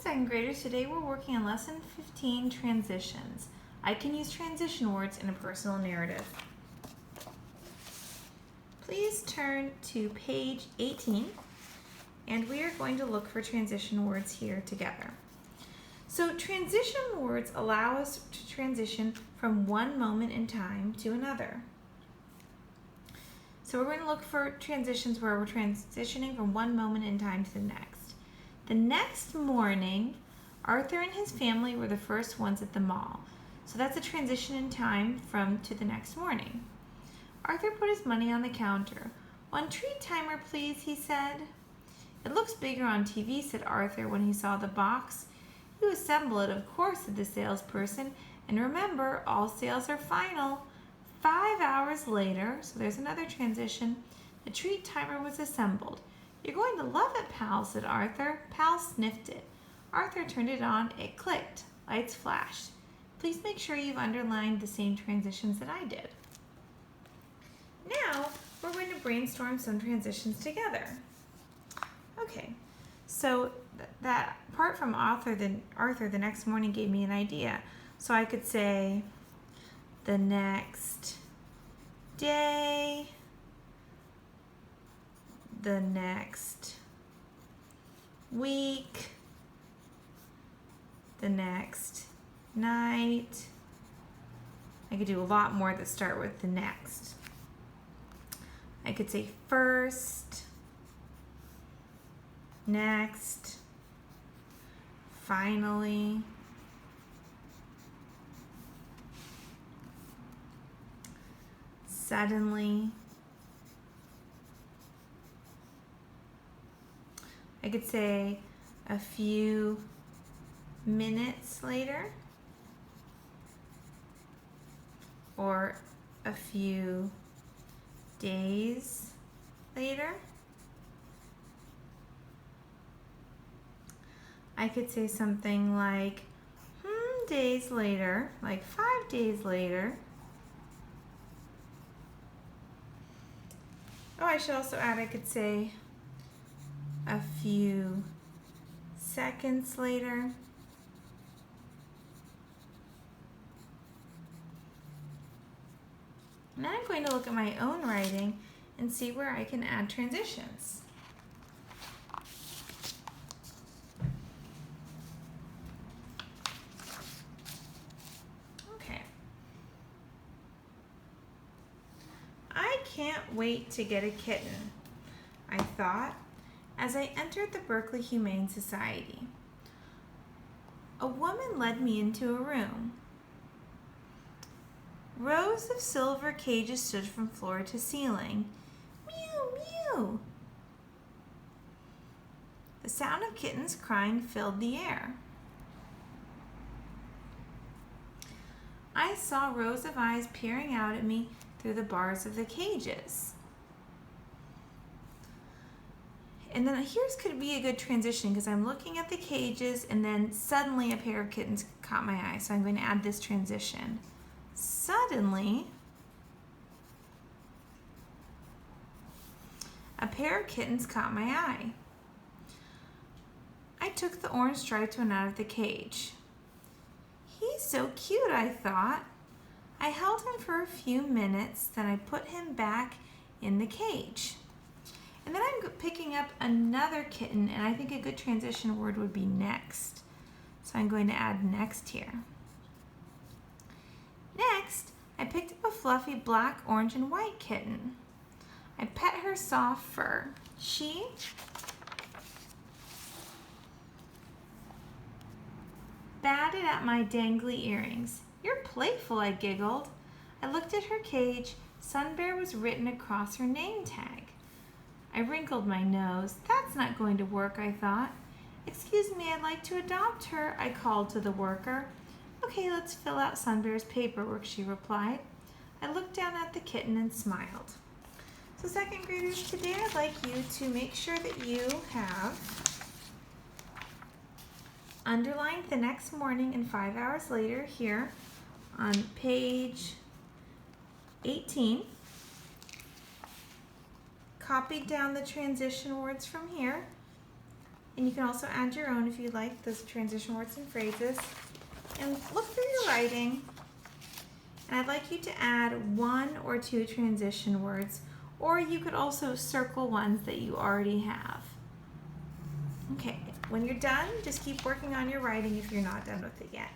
second graders, today we're working on lesson 15, transitions. I can use transition words in a personal narrative. Please turn to page 18 and we are going to look for transition words here together. So transition words allow us to transition from one moment in time to another. So we're going to look for transitions where we're transitioning from one moment in time to the next. The next morning, Arthur and his family were the first ones at the mall. So that's a transition in time from to the next morning. Arthur put his money on the counter. "One treat timer, please," he said. "It looks bigger on TV," said Arthur when he saw the box. "You assemble it, of course," said the salesperson. "And remember, all sales are final." 5 hours later, so there's another transition, the treat timer was assembled. "You're going to love it, pal," said Arthur. Pal sniffed it. Arthur turned it on. It clicked. Lights flashed. Please make sure you've underlined the same transitions that I did. Now, we're going to brainstorm some transitions together. Okay, so that part from Arthur the next morning gave me an idea. So I could say, the next day, the next week, the next night. I could do a lot more that start with the next. I could say first, next, finally, suddenly. I could say a few minutes later or a few days later. I could say something like days later, like 5 days later. Oh, I should also add, I could say a few seconds later. Now I'm going to look at my own writing and see where I can add transitions. Okay. "I can't wait to get a kitten," I thought, as I entered the Berkeley Humane Society. A woman led me into a room. Rows of silver cages stood from floor to ceiling. Mew, mew. The sound of kittens crying filled the air. I saw rows of eyes peering out at me through the bars of the cages. And then here's could be a good transition because I'm looking at the cages and then suddenly a pair of kittens caught my eye. So I'm going to add this transition. Suddenly, a pair of kittens caught my eye. I took the orange striped one out of the cage. "He's so cute," I thought. I held him for a few minutes, then I put him back in the cage. And then I'm picking up another kitten, and I think a good transition word would be next. So I'm going to add next here. Next, I picked up a fluffy black, orange, and white kitten. I pet her soft fur. She batted at my dangly earrings. "You're playful," I giggled. I looked at her cage. Sun Bear was written across her name tag. I wrinkled my nose. "That's not going to work," I thought. "Excuse me, I'd like to adopt her," I called to the worker. "Okay, let's fill out Sun Bear's paperwork," she replied. I looked down at the kitten and smiled. So second graders, today I'd like you to make sure that you have underlined the next morning and 5 hours later here on page 18. Copied down the transition words from here, and And you can also add your own if you like, those transition words and phrases. And look through your writing. And I'd like you to add 1 or 2 transition words, or you could also circle ones that you already have. Okay, when you're done, just keep working on your writing if you're not done with it yet.